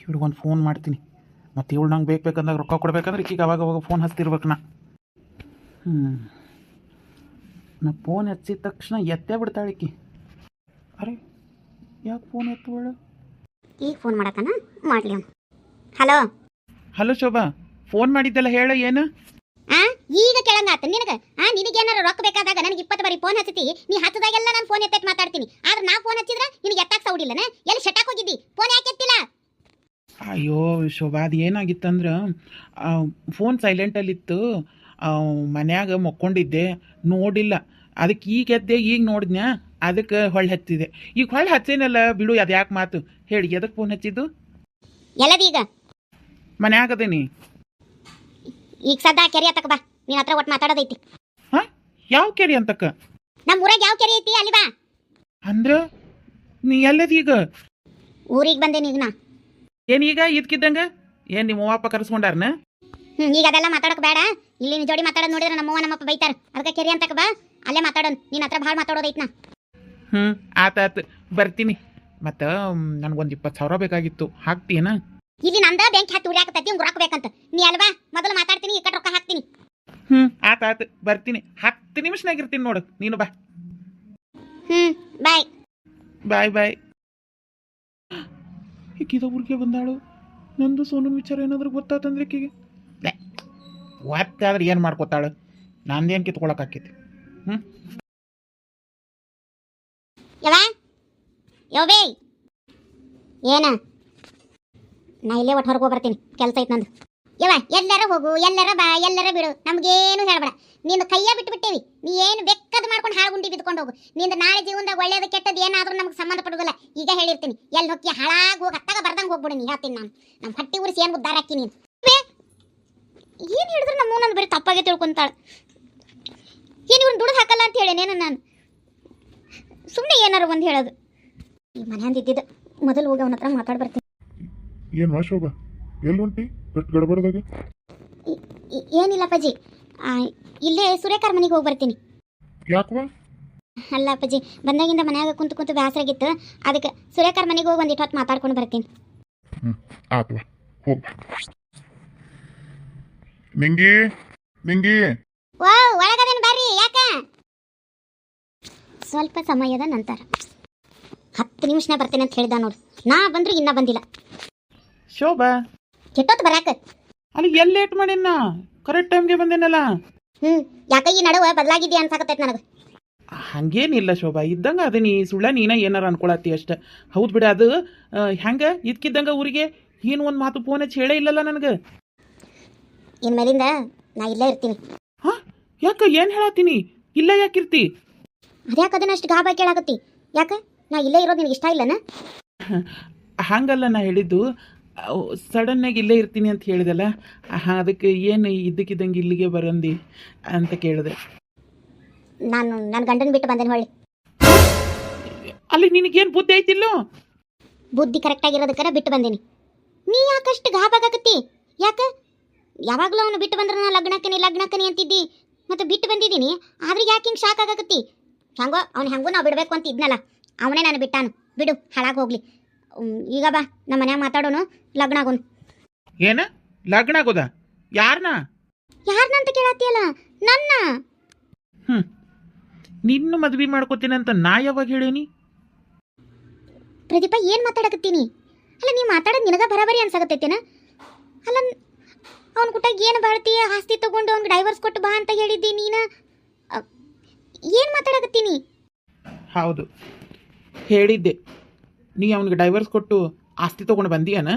ಇವ್ರಿಗೊಂದು phone ಮಾಡ್ತೀನಿ. ಮತ್ತು ಇವಳು ನಂಗೆ ಬೇಕಂದಾಗ ರೊಕ್ಕ ಕೊಡ್ಬೇಕಂದ್ರೆ ಈಕಿಗೆ ಅವಾಗ ಫೋನ್ ಹಚ್ತಿರ್ಬೇಕು ನಾ ಫೋನ್ ಹಚ್ಚಿದ ತಕ್ಷಣ ಎತ್ತೇ ಬಿಡ್ತಾಳೆ ಈಕಿ. ಅರೆ ಯಾಕೆ ಫೋನ್ ಎತ್ತುವಳು? ಈಗ ಫೋನ್ ಮಾಡಕನ ಮಾಡಲಿ. ಹಲೋ ಹಲೋ ಶೋಭಾ, ಫೋನ್ ಮಾಡಿದ್ದೆಲ್ಲ ಹೇಳ ಏನು? ಈಗ ಕೇಳಂಗಾತ ನಿನಗೆ. ನಿನಗೇನಾರು ರೊಕ್ಕ ಬೇಕಾದಾಗ ನನಗೆ 20 ಬಾರಿ ಫೋನ್ ಹಚ್ಚತಿ. ನೀ ಹಚ್ಚದಾಗೆಲ್ಲ ನಾನು ಫೋನ್ ಎತ್ತಕ್ಕೆ ಮಾತಾಡ್ತೀನಿ. ಆದ್ರೆ ನಾ ಫೋನ್ ಹಚ್ಚಿದ್ರೆ ನಿನಗೆ ಎತ್ತಾಕ ಸೌಡಿಲ್ಲನ? ಎಲ್ಲಿ ಶಟಾಕ್ ಹೋಗಿದ್ದಿ? ಫೋನ್ ಯಾಕೆ ಎತ್ತಿಲ್ಲ? ಅಯ್ಯೋ ಶೋಭಾ, ಅದು ಏನಾಗಿತ್ತಂದ್ರೆ ಫೋನ್ ಸೈಲೆಂಟಲ್ಲಿತ್ತು. ಮನ್ಯಾಗ ಮಕ್ಕೊಂಡಿದ್ದೆ, ನೋಡಿಲ್ಲ. ಅದಕ್ಕೆ ಈಗ ಎದ್ದೆ, ಈಗ ನೋಡಿದ್ನ್ಯಾ, ಅದಕ್ಕೆ ಹೊಳ್ಳಿ ಹಚ್ಚಿದೆ. ಈಗ ಹೊಳ್ಳಿ ಹಚ್ಚೇನಲ್ಲ ಬಿಡು, ಅದು ಯಾಕೆ ಮಾತು ಹೇಳಿ. ಎದಕ್ಕೆ ಫೋನ್ ಹಚ್ಚಿದ್ದು? ಎಲ್ಲದೀಗ ಮನ್ಯಾಗದೇನಿ. ಈಗ ಸದಾ ಕೆರೆ ಹತ್ತಕ ಬಾ, ನಿನ್ನ ಹತ್ರ ಒಟ್ಟು ಮಾತಾಡೋದೈತಿ. ಹಾಂ, ಯಾವ ಕೆರೆ ಅಂತಕ್ಕ? ನಮ್ಮ ಊರಾಗ ಯಾವ ಕೆರೆ ಐತಿ ಅಲ್ಲಿ ಬಾ. ಅಂದ್ರೆ ನೀ ಎಲ್ಲದೀಗ? ಊರಿಗೆ ಬಂದೇನಿ ಈಗ ನಾ. ಏನೀಗ ಇದಕ್ಕಿದ್ದಂಗೆ ಏನು ನಿಮ್ಮ ಅಪ್ಪ ಕರೆಸ್ಕೊಂಡಾರನ? ಈಗ ಅದೆಲ್ಲ ಮಾತಾಡಕ್ ಬೇಡ. ಇಲ್ಲಿ ನಿನ್ನ ಜೋಡಿ ಮಾತಾಡೋದು ನೋಡಿದ್ರೆ ನಮ್ಮವ್ವ ನಮ್ಮಪ್ಪ ಬೈತಾರ. ಅದಕ್ಕೆ ಕೆರೆ ಅಂತಕ ಬಾ, ಅಲ್ಲೇ ಮಾತಾಡೋಣ. ನಿನ್ನ ಹತ್ರ ಭಾಳ ಮಾತಾಡೋದೈತಿ ನಾ. ಆತಾತು, ಬರ್ತೀನಿ. ಮತ್ತು ನನಗೊಂದು 20,000 ಬೇಕಾಗಿತ್ತು, ಹಾಕ್ತೀಯನ? ಇಲ್ಲಿ ನಂದ ಬ್ಯಾಂಕ್ ಹಾಕಿ ಉಳಿಯಾಕತ್ತೈತಿ, ಹಿಂಗೆ ರೊಕ್ಕ ಬೇಕಂತ. ನೀ ಅಲ್ವಾ ಮೊದಲು ಮಾತಾಡ್ತೀನಿ, ಈ ಕಡೆ ರೊಕ್ಕ ಹಾಕ್ತೀನಿ. ಆತಾತು, ಬರ್ತೀನಿ. 10 ನಿಮಿಷನಾಗಿರ್ತೀನಿ ನೋಡು, ನೀನು ಬಾ. ಬಾಯ್ ಬಾಯ್ ಬಾಯ್. ಈಕಿದ ಊರಿಗೆ ಬಂದಾಳು. ನಂದು ಸೋನನ್ ವಿಚಾರ ಏನಾದರೂ ಗೊತ್ತಾತಂದ್ರೆ ಈಕಿಗೆ ಒತ್ತಾದ್ರೆ ಏನು ಮಾಡ್ಕೊತಾಳು? ನಂದೇನು ಕಿತ್ಕೊಳಕಾಕೈತಿ? ಯೋಬೇ ಏನ? ನಾ ಇಲ್ಲೇ ಒಟ್ಟು ಹೊರಗೆ ಬರ್ತೀನಿ, ಕೆಲಸ ಐತೆ ನಂದು. ಎಲ್ಲರ ಹೋಗು, ಎಲ್ಲರ ಬಾ, ಎಲ್ಲರ ಬಿಡು, ನಮ್ಗೇನು ಹೇಳ್ಬೇಡ. ನಿಂದು ಕೈಯ ಬಿಟ್ಟು ಬಿಟ್ಟೇವಿ. ನೀ ಏನು ಬೆಕ್ಕದು ಮಾಡ್ಕೊಂಡು ಹಾಳುಗುಂಡಿ ಬಿದ್ಕೊಂಡು ಹೋಗು. ನಿಂದು ನಾಳೆ ಜೀವನದಾಗ ಒಳ್ಳೇದು ಕೆಟ್ಟದ್ದು ಏನಾದರೂ ನಮ್ಗೆ ಸಂಬಂಧ ಪಡೋದಿಲ್ಲ. ಈಗ ಹೇಳಿರ್ತೀನಿ, ಎಲ್ಲಿ ಹೋಗಿ ಹಾಳಾಗಿ ಹೋಗಿ ಅತ್ತಾಗ ಬರ್ದಂಗೆ ಹೋಗ್ಬಿಡು. ನೀ ಹೇಳ್ತೀನಿ ನಾನು, ನಮ್ಮ ಹಟ್ಟಿ ಉರಿಸಿ ಏನು ಉದ್ದಾರ ಹಾಕಿ. ನೀನು ಏನು ಹೇಳಿದ್ರು ನಮ್ಮ ನನ್ನ ಬರೀ ತಪ್ಪಾಗೆ ತಿಳ್ಕೊಂತಾಳೆ. ಏನು ಇವ್ನು ದುಡ್ಡು ಹಾಕಲ್ಲ ಅಂತ ಹೇಳೇನೇನು ನಾನು? ಸುಮ್ಮನೆ ಏನಾರು ಒಂದು ಹೇಳೋದು. ಈ ಮನೆ ಅಂದಿದ್ದಿದ್ದು ಮೊದಲು ಹೋಗಿ ಅವನ ಹತ್ರ ಮಾತಾಡಿ ಬರ್ತೀನಿ. ಏನು ಶೋಭಾ, ಎಲ್ಲಿ ಹೊಂಟಿ? ಕಟ್ ಗಡಬಡದಾಗ ಏನಿಲ್ಲ ಅಪ್ಪಾಜಿ, ಇಲ್ಲೇ ಸುರೇಖಾರ್ ಮನೆಗೆ ಹೋಗಿ ಬರ್ತೀನಿ. ಯಾಕವಾ? ಅಲ್ಲ ಅಪ್ಪಾಜಿ, ಬಂದಾಗಿಂದ ಮನ್ಯಾಗ ಕುಂತು ಬೇಸರಾಗಿತ್ತು. ಅದಕ್ಕೆ ಸುರೇಖಾರ್ ಮನೆಗೆ ಹೋಗಿ ಒಂದಿಟ್ಟು ಹೊತ್ತು ಮಾತಾಡ್ಕೊಂಡು ಬರ್ತೀನಿ. ಆತ್ವಾ, ಹೋಗ. ನಿಂಗಿ ನಿಂಗಿ ಓ ಒಳಗದೇನು ಬರ್ರಿ. ಯಾಕ? ಸ್ವಲ್ಪ ಸಮಯದ ನಂತರ 10 ನಿಮಿಷನ ಬರ್ತೀನಿ ಅಂತ ಹೇಳಿದ ನೋಡು. ನಾ ಬಂದ್ರು ಇನ್ನ ಬಂದಿಲ್ಲ. ಶೋಭಾ, ಕೆಟ್ಟೋತ್ ಬರಾಕ. ಅಲ್ಲಿ ಎಲ್ಲಿ ಲೇಟ್ ಮಾಡಿನ? ಕರೆಕ್ಟ್ ಟೈಮ್ಗೆ ಬಂದೇನಲ್ಲ. ಯಾಕ ಈ ನಡುವೆ ಬದಲಾಗಿದ್ಯಾ ಅನ್ಸಾಕತ್ತೈತೆ ನನಗೆ. ಹಂಗೇನಿಲ್ಲ ಶೋಭಾ, ಇದ್ದಂಗೆ ಅದೀನಿ. ಸುಳ್ಳ ನೀನ ಏನಾರ ಅನ್ಕೊಳತ್ತಿ ಅಷ್ಟೆ. ಹೌದು ಬಿಡ, ಅದು ಹೆಂಗೆ ಇದ್ಕಿದ್ದಂಗೆ ಊರಿಗೆ ಏನು ಒಂದು ಮಾತು ಫೋನ್ ಹಚ್ಚಿ ಹೇಳೇ ಇಲ್ಲಲ್ಲ ನನಗೆ. ಇನ್ ಮೇಲಿಂದ ನಾ ಇಲ್ಲೇ ಇರ್ತೀನಿ. ಹಾಂ, ಯಾಕೆ? ಏನು ಹೇಳತ್ತೀನಿ? ಇಲ್ಲ ಯಾಕಿರ್ತಿ? ಅದ್ಯಾಕೆ ಅದನ್ನ ಅಷ್ಟು ಗಾಬಾಗಿ ಕೇಳಾಕತ್ತಿ? ಯಾಕ ನಾ ಇಲ್ಲೇ ಇರೋದು ನಿನಗೆ ಇಷ್ಟ ಇಲ್ಲನ? ಹಂಗಲ್ಲ ನಾ ಹೇಳಿದ್ದು. ಸಡನ್ನಾಗಿ ಇಲ್ಲೇ ಇರ್ತೀನಿ ಅಂತ ಹೇಳಿದಲ್ಲ, ಅದಕ್ಕೆ ಏನು ಇದ್ದಕ್ಕಿದ್ದಂಗೆ ಇಲ್ಲಿಗೆ ಬರಂದಿ ಅಂತ ಕೇಳಿದೆ. ನಾನು ನನ್ನ ಗಂಡನ ಬಿಟ್ಟು ಬಂದೇನೆ ಹೊಳ್ಳಿ. ಅಲ್ಲಿ ನಿನಗೇನು ಬುದ್ಧಿ ಐತಿಲ್ಲೋ? ಬುದ್ಧಿ ಕರೆಕ್ಟಾಗಿರೋದಕ್ಕಾರ ಬಿಟ್ಟು ಬಂದೇನಿ. ನೀ ಯಾಕಷ್ಟು ಗಾಬಾಗತ್ತಿ? ಯಾಕ? ಯಾವಾಗಲೂ ಅವನು ಬಿಟ್ಟು ಬಂದ್ರೆ ನಾ ಲಗ್ನಕ್ಕನಿ ಅಂತಿದ್ದಿ, ಮತ್ತು ಬಿಟ್ಟು ಬಂದಿದ್ದೀನಿ. ಆದ್ರೆ ಯಾಕೆ ಹಿಂಗೆ ಶಾಕ್ ಆಗಕತ್ತಿ? ಹೆಂಗೋ ಅವ್ನು ಹೆಂಗೂ ನಾವು ಬಿಡಬೇಕು ಅಂತ ಇದ್ನಲ್ಲ, ಅವನೇ ನಾನು ಬಿಟ್ಟಾನು. ಬಿಡು, ಹಾಳಾಗಿ ಹೋಗ್ಲಿ. ಈಗ ಬಾ, ನಮ್ಮ ಮನ್ಯಾಗ ಮಾತಾಡೋನು, ಲಗ್ನ ಆಗೋನು. ಏನ ಲಗ್ನ ಆಗೋದ? ಯಾರನ್ನ ಅಂತ ಕೇಳತ್ತೀಯಲ್ಲ, ನನ್ನ. ನಿನ್ನ ಮದ್ವೆ ಮಾಡ್ಕೋತೀನಂತ ನಾ ಯಾವಾಗ ಹೇಳೇನಿ? ಪ್ರದೀಪ, ಏನು ಮಾತಾಡಕತ್ತೀನಿ? ಅಲ್ಲ, ನೀ ಮಾತಾಡೋದು ನಿನಗ ಬರಾಬರಿ ಅನ್ಸಾಕತ್ತೈತೇನ? ಅಲ್ಲ, ಅವ್ನ ಕುಟ್ಟಾಗ ಏನು ಬಾಳ್ತೀಯ? ಆಸ್ತಿ ತಗೊಂಡು ಅವ್ನಿಗೆ ಡೈವರ್ಸ್ ಕೊಟ್ಟು ಬಾ ಅಂತ ಹೇಳಿದ್ದಿ ನೀನು. ಏನು ಮಾತಾಡಕತ್ತೀನಿ? ಹೌದು, ಹೇಳಿದ್ದೆ. ನೀ ಅವನಿಗೆ ಡೈವರ್ಸ್ ಕೊಟ್ಟು ಆಸ್ತಿ ತೊಗೊಂಡು ಬಂದಿಯಾನ?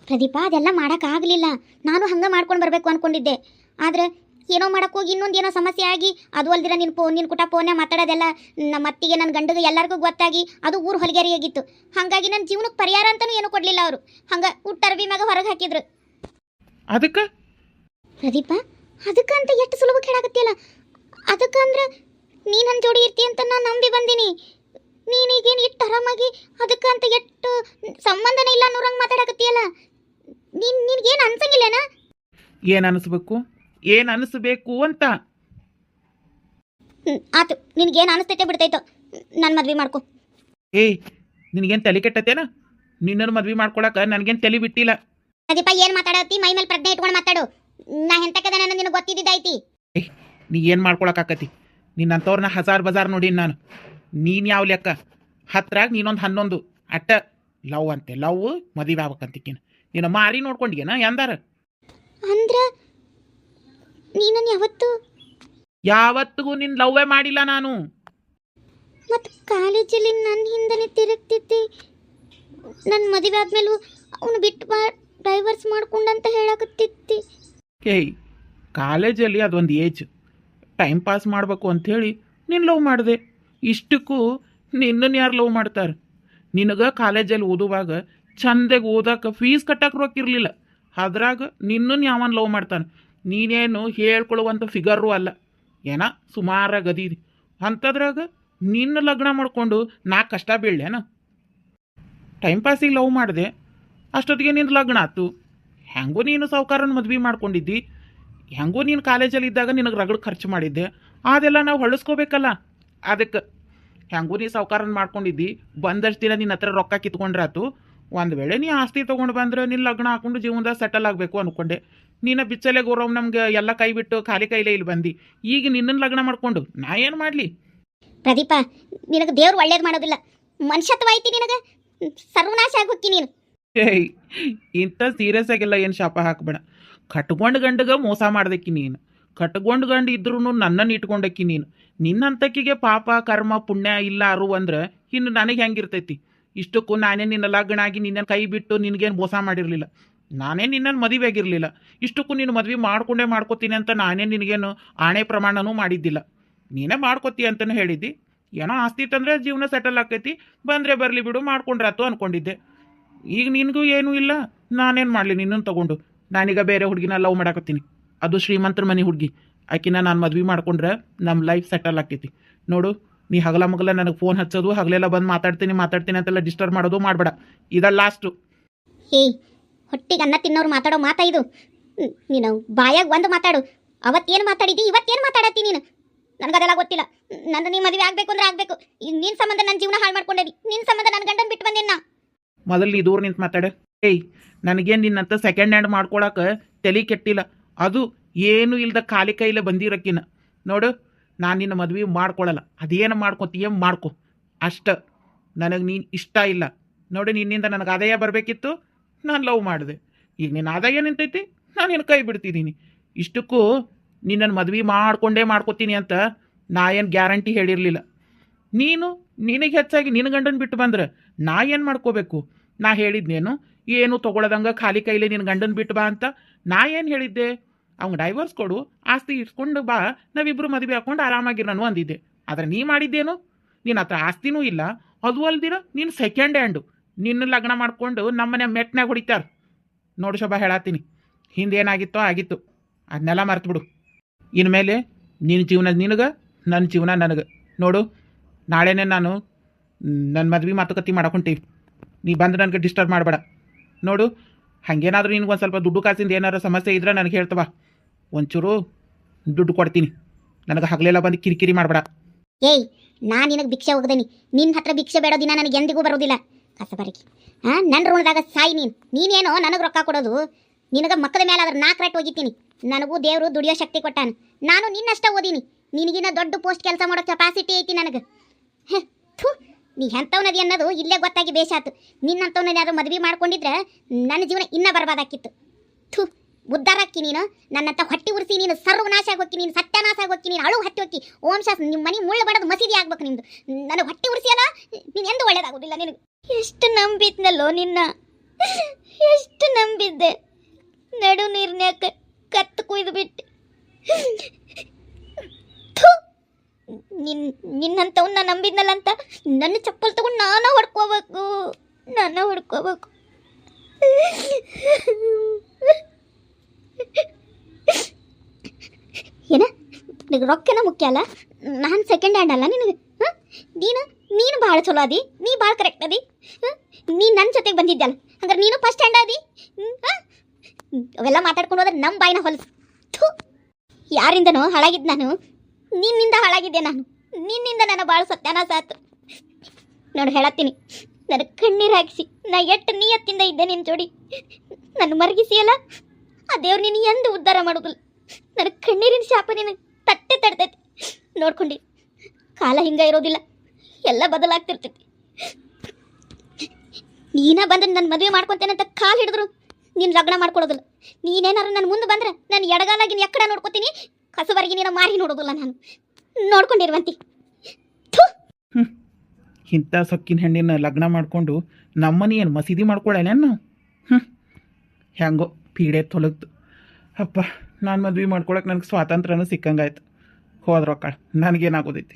ಪ್ರದೀಪ, ಅದೆಲ್ಲ ಮಾಡೋಕ್ಕಾಗಲಿಲ್ಲ. ನಾನು ಹಂಗೆ ಮಾಡ್ಕೊಂಡು ಬರಬೇಕು ಅಂದ್ಕೊಂಡಿದ್ದೆ. ಆದರೆ ಏನೋ ಮಾಡೋಕ್ಕೆ ಹೋಗಿ ಇನ್ನೊಂದು ಏನೋ ಸಮಸ್ಯೆ ಆಗಿ, ಅದು ಅಲ್ದಿರ ನಿನ್ನ ಕುಟ ಫೋನ್ಯಾಗ ಮಾತಾಡೋದೆಲ್ಲ ನಮ್ಮ ಅತ್ತಿಗೆ, ನನ್ನ ಗಂಡಗೆ ಎಲ್ಲರಿಗೂ ಗೊತ್ತಾಗಿ ಅದು ಊರು ಹೊಲಗೇರಿಯಾಗಿತ್ತು. ಹಾಗಾಗಿ ನನ್ನ ಜೀವನಕ್ಕೆ ಪರಿಹಾರ ಅಂತಲೂ ಏನೂ ಕೊಡಲಿಲ್ಲ ಅವರು. ಹಂಗೆ ಉಟ್ಟರ್ಬಿ ಮ್ಯಾಗ ಹೊರಗೆ ಹಾಕಿದ್ರು. ಅದಕ್ಕೆ ಪ್ರದೀಪ, ಅದಕ್ಕೆ ಅಂತ ಎಷ್ಟು ಸುಲಭ ಕೇಳಾಕತ್ತಿಯಲ್ಲ. ಅದಕ್ಕೆ ಅಂದ್ರೆ ನೀ ನನ್ನ ಜೋಡಿ ಇರ್ತಿ ಅಂತ ನಾನು ನಂಬಿ ಬಂದೀನಿ. ನೀನೀಗೇನು ಇಟ್ಟು ಆರಾಮಾಗಿ ಅದಕ್ಕೆ ಅಂತ ಎಷ್ಟು ಸಂಬಂಧನೇ ಇಲ್ಲ ಅನ್ನೋರಂಗೆ ಮಾತಾಡಕತ್ತೀಯಲ್ಲ. ನಿನಗೇನು ಅನ್ಸಂಗಿಲ್ಲನಾ? ಏನು ಅನಿಸ್ಬೇಕು ಅಂತ? ಆತು, ನಿನಗೇನು ಅನಿಸ್ತೈತೆ ಬಿಡ್ತೈತೋ, ನನ್ನ ಮದ್ವೆ ಮಾಡ್ಕೊ. ನಿನಗೇನು ತಲೆ ಕೆಟ್ಟತೇನ? ನಿನ್ನನ್ನು ಮದ್ವೆ ಮಾಡ್ಕೊಳಕ್ಕೆ ನನಗೇನು ತಲೆ ಬಿಟ್ಟಿಲ್ಲ. ಪ್ರದೀಪ ಏನು ಮಾತಾಡತ್ತಿ? ಮೈ ಮೇಲೆ ಪ್ರಜ್ಞೆ ಇಟ್ಕೊಂಡು ಮಾತಾಡು. ನಾ ಎಂತಕ್ಕದ ನನ್ನ ನಿನಗೆ ಗೊತ್ತಿದ್ದೈತಿ. ನೀ ಏನು ಮಾಡ್ಕೊಳಕ್ಕಾಕತಿ? ನಿನ್ನಂಥವ್ರನ್ನ ಹಜಾರ್ ಬಜಾರ್ ನೋಡೀನಿ ನಾನು. ನೀನು ಯಾವ ಲೆಕ್ಕ? ಹತ್ರಾಗ ನೀನೊಂದು 11 ಅಟ್ಟ ಲವ್ ಅಂತೆ. ಲವ್ ಮದುವೆ ಆಗ್ಬೇಕಂತಿಕ್ಕೇನು ನೀನು ಮಾರಿ ನೋಡ್ಕೊಂಡಿಯೇನ ಎಂದಾರ? ಅಂದ್ರ ನೀನನ್ನು ಯಾವತ್ತಿಗೂ ನಿನ್ನ ಲವ್ವೇ ಮಾಡಿಲ್ಲ ನಾನು. ಮತ್ತು ಕಾಲೇಜಲ್ಲಿ ನನ್ನ ಹಿಂದನೆ ತಿರುಗ್ತಿದ್ದಿ. ನನ್ನ ಮದುವೆ ಆದ್ಮೇಲೂ ಅವನು ಬಿಟ್ಟು ಡೈವರ್ಸ್ ಮಾಡ್ಕೊಂಡಂತ ಹೇಳಕತ್ತಿದ್ದಿ. ಏಯ್, ಕಾಲೇಜಲ್ಲಿ ಅದೊಂದು ಏಜ್, ಟೈಮ್ ಪಾಸ್ ಮಾಡಬೇಕು ಅಂಥೇಳಿ ನೀನು ಲವ್ ಮಾಡಿದೆ. ಇಷ್ಟಕ್ಕೂ ನಿನ್ನನ್ನು ಯಾರು ಲವ್ ಮಾಡ್ತಾರೆ? ನಿನಗೆ ಕಾಲೇಜಲ್ಲಿ ಓದುವಾಗ ಚಂದಾಗಿ ಓದಕ್ಕೆ ಫೀಸ್ ಕಟ್ಟಕ್ಕೆ ರೊಕ್ಕಿರಲಿಲ್ಲ. ಅದ್ರಾಗ ನಿನ್ನನ್ನು ಯಾವನ್ ಲವ್ ಮಾಡ್ತಾನೆ? ನೀನೇನು ಹೇಳ್ಕೊಳ್ಳುವಂಥ ಫಿಗರು ಅಲ್ಲ, ಏನ ಸುಮಾರಾಗಿ ಅದಿದೆ. ಅಂಥದ್ರಾಗ ನಿನ್ನ ಲಗ್ನ ಮಾಡಿಕೊಂಡು ನಾ ಕಷ್ಟ ಬೀಳೇನ? ಟೈಮ್ ಪಾಸಿಗೆ ಲವ್ ಮಾಡಿದೆ, ಅಷ್ಟೊತ್ತಿಗೆ ನಿನ್ನ ಲಗ್ನ ಆಯ್ತು. ಹೆಂಗೂ ನೀನು ಸಾವುಕಾರನ ಮದ್ವೆ ಮಾಡ್ಕೊಂಡಿದ್ದಿ, ಹೆಂಗೂ ನೀನು ಕಾಲೇಜಲ್ಲಿ ಇದ್ದಾಗ ನಿನಗೆ ರಗಡ್ ಖರ್ಚು ಮಾಡಿದ್ದೆ, ಅದೆಲ್ಲ ನಾವು ಹೊಳಿಸ್ಕೋಬೇಕಲ್ಲ. ಅದಕ್ಕೆ ಹೆಂಗೂ ನೀ ಸಾವುಕಾರನ ಮಾಡ್ಕೊಂಡಿದ್ದಿ, ಬಂದಷ್ಟು ದಿನ ನಿನ್ನ ಹತ್ರ ರೊಕ್ಕ ಕಿತ್ಕೊಂಡ್ರಾತು. ಒಂದು ವೇಳೆ ನೀ ಆಸ್ತಿ ತೊಗೊಂಡು ಬಂದ್ರೆ ನಿನ್ನ ಲಗ್ನ ಹಾಕೊಂಡು ಜೀವನದಾಗ ಸೆಟಲ್ ಆಗಬೇಕು ಅಂದ್ಕೊಂಡೆ. ನೀನು ಬಿಚ್ಚಲೆ ಗೌರವ್ ನಮ್ಗೆ ಎಲ್ಲ ಕೈ ಬಿಟ್ಟು ಖಾಲಿ ಕೈಲೇ ಇಲ್ಲಿ ಬಂದು ಈಗ ನಿನ್ನನ್ನು ಲಗ್ನ ಮಾಡ್ಕೊಂಡು ನಾ ಏನು ಮಾಡಲಿ? ಪ್ರದೀಪ, ನಿನಗೆ ದೇವ್ರು ಒಳ್ಳೇದು ಮಾಡೋದಿಲ್ಲ. ಮನುಷ್ಯತ್ವ ಐತಿ ನಿನಗೆ, ಸರ್ವನಾಶ ಆಗೋಕ್ಕಿ ನೀನು. ಏಯ್, ಇಂಥ ಸೀರಿಯಸ್ ಆಗಿಲ್ಲ, ಏನು ಶಾಪ ಹಾಕಬೇಡ. ಕಟ್ಕೊಂಡು ಗಂಡಗೆ ಮೋಸ ಮಾಡ್ದಕ್ಕಿ ನೀನು. ಕಟ್ಕೊಂಡು ಗಂಡು ಇದ್ರೂ ನನ್ನನ್ನು ಇಟ್ಕೊಂಡಕ್ಕಿ ನೀನು. ನಿನ್ನಂತಕ್ಕಿಗೆ ಪಾಪ ಕರ್ಮ ಪುಣ್ಯ ಇಲ್ಲ ಅರು ಅಂದ್ರೆ ಇನ್ನು ನನಗೆ ಹೆಂಗಿರ್ತೈತಿ? ಇಷ್ಟಕ್ಕೂ ನಾನೇ ನಿನ್ನ ಲಗ್ನ ಆಗಿ ನಿನ್ನ ಕೈ ಬಿಟ್ಟು ನಿನಗೇನು ಮೋಸ ಮಾಡಿರಲಿಲ್ಲ. ನಾನೇ ನಿನ್ನನ್ನು ಮದುವೆ ಆಗಿರಲಿಲ್ಲ. ಇಷ್ಟಕ್ಕೂ ನೀನು ಮದುವೆ ಮಾಡ್ಕೋತೀನಿ ಅಂತ ನಾನೇ ನಿನಗೇನು ಆಣೆ ಪ್ರಮಾಣನೂ ಮಾಡಿದ್ದಿಲ್ಲ. ನೀನೇ ಮಾಡ್ಕೋತಿ ಅಂತಲೂ ಹೇಳಿದ್ದಿ. ಏನೋ ಆಸ್ತಿ ತಂದರೆ ಜೀವನ ಸೆಟಲ್ ಆಕೈತಿ, ಬಂದರೆ ಬರಲಿ ಬಿಡು, ಮಾಡ್ಕೊಂಡ್ರಾತು ಅಂದ್ಕೊಂಡಿದ್ದೆ. ಈಗ ನಿನಗೂ ಏನೂ ಇಲ್ಲ, ನಾನೇನು ಮಾಡಲಿ ನಿನ್ನನ್ನು ತೊಗೊಂಡು? ನಾನೀಗ ಬೇರೆ ಹುಡುಗಿನ ಲವ್ ಮಾಡಾಕತ್ತೀನಿ, ಅದು ಶ್ರೀಮಂತರ ಮನೆ ಹುಡುಗಿ. ಆಕಿನ ನಾನು ಮದ್ವೆ ಮಾಡ್ಕೊಂಡ್ರೆ ನಮ್ಮ ಲೈಫ್ ಸೆಟಲ್ ಆಕೈತಿ. ನೋಡು, ನೀ ಹಗಲ ಮಗಲ ನನಗೆ ಫೋನ್ ಹಚ್ಚೋದು, ಹಗಲೆಲ್ಲ ಬಂದು ಮಾತಾಡ್ತೀನಿ ಅಂತೆಲ್ಲ ಡಿಸ್ಟರ್ಬ್ ಮಾಡೋದು ಮಾಡಬೇಡ. ಇದ ಲಾಸ್ಟು. ಏಯ್, ಹೊಟ್ಟಿಗೆ ಅನ್ನ ತಿನ್ನೋರು ಮಾತಾಡೋ ಮಾತಾ ಇದು? ನೀನು ಬಾಯಾಗ ಒಂದು ಮಾತಾಡು. ಅವತ್ತೇನು ಮಾತಾಡಿದಿ, ಇವತ್ತೇನು ಮಾತಾಡತ್ತಿ ನೀನು? ನನಗದೆಲ್ಲ ಗೊತ್ತಿಲ್ಲ. ನನ್ನ ನೀ ಮದುವೆ ಆಗಬೇಕು ಅಂದ್ರೆ ಆಗಬೇಕು. ನಿನ್ನ ಸಂಬಂಧ ನನ್ನ ಜೀವನ ಹಾಳು ಮಾಡ್ಕೊಂಡೇನಿ. ನಿನ್ನ ಸಂಬಂಧ ನನ್ನ ಗಂಡನ ಬಿಟ್ಟು ಬಂದೇನ. ಮೊದಲು ನೀ ದೂರ ನಿಂತು ಮಾತಾಡ. ಏಯ್, ನನಗೇನು ನಿನ್ನಂತ ಸೆಕೆಂಡ್ ಹ್ಯಾಂಡ್ ಮಾಡ್ಕೊಳಕ್ಕೆ ತಲೆ ಕೆಟ್ಟಿಲ್ಲ. ಅದು ಏನು ಇಲ್ದ ಖಾಲಿ ಕೈಲೇ ಬಂದಿರಕ್ಕಿನ. ನೋಡು, ನಾನು ನಿನ್ನ ಮದುವೆ ಮಾಡ್ಕೊಳ್ಳಲ್ಲ. ಅದೇನು ಮಾಡ್ಕೊತೀಯ ಮಾಡ್ಕೊ, ಅಷ್ಟ. ನನಗೆ ನೀನು ಇಷ್ಟ ಇಲ್ಲ. ನೋಡಿ, ನಿನ್ನಿಂದ ನನಗೆ ಆದಾಯ ಬರಬೇಕಿತ್ತು, ನಾನು ಲವ್ ಮಾಡಿದೆ. ಈಗ ನಿನ್ನ ಆದಾಯ ನಿಂತೈತಿ, ನಾನು ನಿನ್ನ ಕೈ ಬಿಡ್ತಿದ್ದೀನಿ. ಇಷ್ಟಕ್ಕೂ ನಿನ್ನನ್ನು ಮದುವೆ ಮಾಡ್ಕೊತೀನಿ ಅಂತ ನಾ ಏನು ಗ್ಯಾರಂಟಿ ಹೇಳಿರಲಿಲ್ಲ. ನಿನಗೆ ಹೆಚ್ಚಾಗಿ ನಿನ್ನ ಗಂಡನ ಬಿಟ್ಟು ಬಂದ್ರೆ ನಾ ಏನು ಮಾಡ್ಕೋಬೇಕು? ನಾ ಹೇಳಿದ್ನೇನು ಏನು ತೊಗೊಳದಂಗೆ ಖಾಲಿ ಕೈಲಿ ನಿನ್ನ ಗಂಡನ ಬಿಟ್ಟು ಬಾ ಅಂತ? ನಾ ಏನು ಹೇಳಿದ್ದೆ? ಅವ್ನು ಡೈವರ್ಸ್ ಕೊಡು, ಆಸ್ತಿ ಇಸ್ಕೊಂಡು ಬಾ, ನಾವಿಬ್ಬರು ಮದುವೆ ಹಾಕೊಂಡು ಆರಾಮಾಗಿರೋನು ಅಂದಿದ್ದೆ. ಆದರೆ ನೀ ಮಾಡಿದ್ದೇನು? ನಿನ್ನ ಹತ್ರ ಆಸ್ತಿನೂ ಇಲ್ಲ, ಅದು ಅಲ್ದಿರ ನೀನು ಸೆಕೆಂಡ್ ಹ್ಯಾಂಡು. ನಿನ್ನ ಲಗ್ನ ಮಾಡ್ಕೊಂಡು ನಮ್ಮನೆ ಮೆಟ್ನಾಗ ಹೊಡಿತಾರೆ. ನೋಡು ಶೋಭಾ, ಹೇಳತ್ತೀನಿ, ಹಿಂದೇನಾಗಿತ್ತೋ ಆಗಿತ್ತು, ಅದನ್ನೆಲ್ಲ ಮರ್ತ್ಬಿಡು. ಇನ್ಮೇಲೆ ನಿನ್ನ ಜೀವನ ನಿನಗೆ, ನನ್ನ ಜೀವನ ನನಗೆ. ನೋಡು, ನಾಳೆನೇ ನಾನು ನನ್ನ ಮದ್ವೆ ಮಾತುಕತೆ ಮಾಡಕೊಂತೀವಿ. ನೀ ಬಂದು ನನಗೆ ಡಿಸ್ಟರ್ಬ್ ಮಾಡಬೇಡ. ನೋಡು, ಹಾಗೇನಾದ್ರೂ ನಿನಗೆ ಒಂದು ಸ್ವಲ್ಪ ದುಡ್ಡು ಕಾಸಿಂದ ಏನಾರು ಸಮಸ್ಯೆ ಇದ್ರೆ ನನಗೆ ಹೇಳ್ತವ, ಒಂಚೂರು ದುಡ್ಡು ಕೊಡ್ತೀನಿ. ನನಗೆ ಹಗಲೆಲ್ಲ ಬಂದು ಕಿರಿಕಿರಿ ಮಾಡಬೇಡ. ಏಯ್, ನಾನು ನಿನಗೆ ಭಿಕ್ಷೆ ಹೋಗ್ದೇನಿ. ನಿನ್ನ ಹತ್ರ ಭಿಕ್ಷೆ ಬೇಡೋ ದಿನ ನನಗೆ ಎಂದಿಗೂ ಬರೋದಿಲ್ಲ. ಕಸಬರಿಗೆ ನನ್ನ ಋಣದಾಗ ಸಾಯಿ ನೀನೇನೋ ನನಗೆ ರೊಕ್ಕ ಕೊಡೋದು. ನಿನಗೆ ಮಕ್ಕಳ ಮೇಲೆ ಅದ್ರ 4 ರೇಟ್ ಹೋಗಿತೀನಿ. ನನಗೂ ದೇವರು ದುಡಿಯೋ ಶಕ್ತಿ ಕೊಟ್ಟಾನ. ನಾನು ನಿನ್ನಷ್ಟ ಓದೀನಿ. ನಿನಗಿನ್ನ ದೊಡ್ಡ ಪೋಸ್ಟ್ ಕೆಲಸ ಮಾಡೋ ಕೆಪಾಸಿಟಿ ಐತಿ ನನಗೆ. ಥೂ, ನೀ ಎಂಥವ್ನದಿ ಅನ್ನೋದು ಇಲ್ಲೇ ಗೊತ್ತಾಗಿ ಬೇಸಾತು. ನಿನ್ನಂಥವ್ನಾದ್ರು ಮದುವೆ ಮಾಡ್ಕೊಂಡಿದ್ರೆ ನನ್ನ ಜೀವನ ಇನ್ನೂ ಬರಬಾರ್ದಾಕಿತ್ತು. ಥೂ, ಉದ್ದಾರಕ್ಕಿ ನೀನು. ನನ್ನಂತ ಹೊಟ್ಟಿ ಉರಿಸಿ ನೀನು ಸರ್ವನಾಶ ಆಗೋಕ್ಕಿ, ನೀನು ಸತ್ಯನಾಶ ಆಗೋಕ್ಕಿ, ನೀನು ಅಳು ಹತ್ತಿ ಹೋಕ್ಕಿ. ಓಂ ಶಾಸ್ ನಿಮ್ಮ ಮನೆ ಮುಳ್ಳು ಬಡದು ಮಸೀದಿ ಆಗ್ಬೇಕು ನಿಮ್ದು. ನನಗೆ ಹೊಟ್ಟಿ ಉರಿಸಿಯಲ್ಲ, ನೀನು ಎಂದು ಒಳ್ಳೇದಾಗೋದಿಲ್ಲ ನಿನಗೆ. ಎಷ್ಟು ನಂಬಿದ್ನಲ್ಲೋ ನಿನ್ನ, ಎಷ್ಟು ನಂಬಿದ್ದೆ. ನಡು ನೀರ್ನ್ಯಾಕ ಕತ್ತು ಕುಯ್ದು ಬಿಟ್ಟು ನಿನ್ನಂಥವ್ನ ನಂಬಿದ್ನಲ್ಲ ಅಂತ ನನ್ನ ಚಪ್ಪಲ್ ತಗೊಂಡು ನಾನು ಹೊಡ್ಕೋಬೇಕು. ಏನ ನಿನಗೆ ರೊಕ್ಕನ ಮುಖ್ಯ ಅಲ್ಲ, ನಾನು ಸೆಕೆಂಡ್ ಹ್ಯಾಂಡ್ ಅಲ್ಲ ನಿನಗೆ. ನೀನು ಭಾಳ ಚಲೋ ಅದಿ, ನೀ ಭಾಳ ಕರೆಕ್ಟ್ ಅದಿ. ನೀನು ನನ್ನ ಜೊತೆಗೆ ಬಂದಿದ್ದಲ್ಲ, ಹಂಗಾರೆ ನೀನು ಫಸ್ಟ್ ಹ್ಯಾಂಡ್ ಅದಿ. ಅವೆಲ್ಲ ಮಾತಾಡ್ಕೊಂಡು ಹೋದ್ರೆ ನಮ್ಮ ಬಾಯಿನ ಹೊಲಸು. ಯಾರಿಂದನೋ ಹಾಳಾಗಿದ್ದು ನಾನು, ನಿನ್ನಿಂದ ಹಾಳಾಗಿದ್ದೆ ನಾನು. ನಿನ್ನಿಂದ ನನ್ನ ಭಾಳ ಸತ್ಯಾನಾಶ ಆಯ್ತು. ನೋಡು, ಹೇಳತ್ತೀನಿ, ನನ್ನ ಕಣ್ಣೀರು ಹಾಕಿಸಿ ನಾ ಎಷ್ಟು ನಿಯತ್ತಿಂದ ಇದ್ದೆ ನಿನ್ನ ಜೋಡಿ ನನ್ನ ಮರಗಿಸಿಯಲ್ಲ ಆ ದೇವ್ರು ನೀನು ಎಂದು ಉದ್ಧಾರ ಮಾಡೋದಿಲ್ಲ. ನನ್ನ ಕಣ್ಣೀರಿನ ಶಾಪ ನಿನಗೆ ತಟ್ಟೆ ತಡ್ತೈತಿ. ನೋಡ್ಕೊಂಡು ಕಾಲ ಹಿಂಗ ಇರೋದಿಲ್ಲ, ಎಲ್ಲ ಬದಲಾಗ್ತಿರ್ತೈತಿ. ನೀನ ಬಂದ್ರೆ ನನ್ನ ಮದುವೆ ಮಾಡ್ಕೊತೇನೆ ಅಂತ ಕಾಲು ಹಿಡಿದ್ರು ನೀನು ಲಗ್ನ ಮಾಡ್ಕೊಡೋದಿಲ್ಲ. ನೀನೇನಾರು ನನ್ನ ಮುಂದೆ ಬಂದ್ರೆ ನಾನು ಎಡಗಾಲಾಗಿ ಎಕ್ಕಡ ನೋಡ್ಕೋತೀನಿ, ಕಸಬರಿಗೆ ನೀನು ಮಾರಿ ನೋಡೋದಿಲ್ಲ. ನಾನು ನೋಡ್ಕೊಂಡಿರುವಂತಿ. ಇಂಥ ಸೊಕ್ಕಿನ ಹೆಣ್ಣಿನ ಲಗ್ನ ಮಾಡಿಕೊಂಡು ನಮ್ಮನೆ ಏನು ಮಸೀದಿ ಮಾಡ್ಕೊಳ್ಳೇನೇನು ನಾವು? ಹೆಂಗೋ ಪೀಡೆ ತೊಲಗ್ತು. ಅಪ್ಪ ನಾನು ಮದ್ವೆ ಮಾಡ್ಕೊಳಕ್ಕೆ ನನಗೆ ಸ್ವಾತಂತ್ರ್ಯನೂ ಸಿಕ್ಕಂಗಾಯ್ತು. ಹೋದ್ರೊಕ್ಕಳ ನನಗೇನಾಗೋದೈತಿ.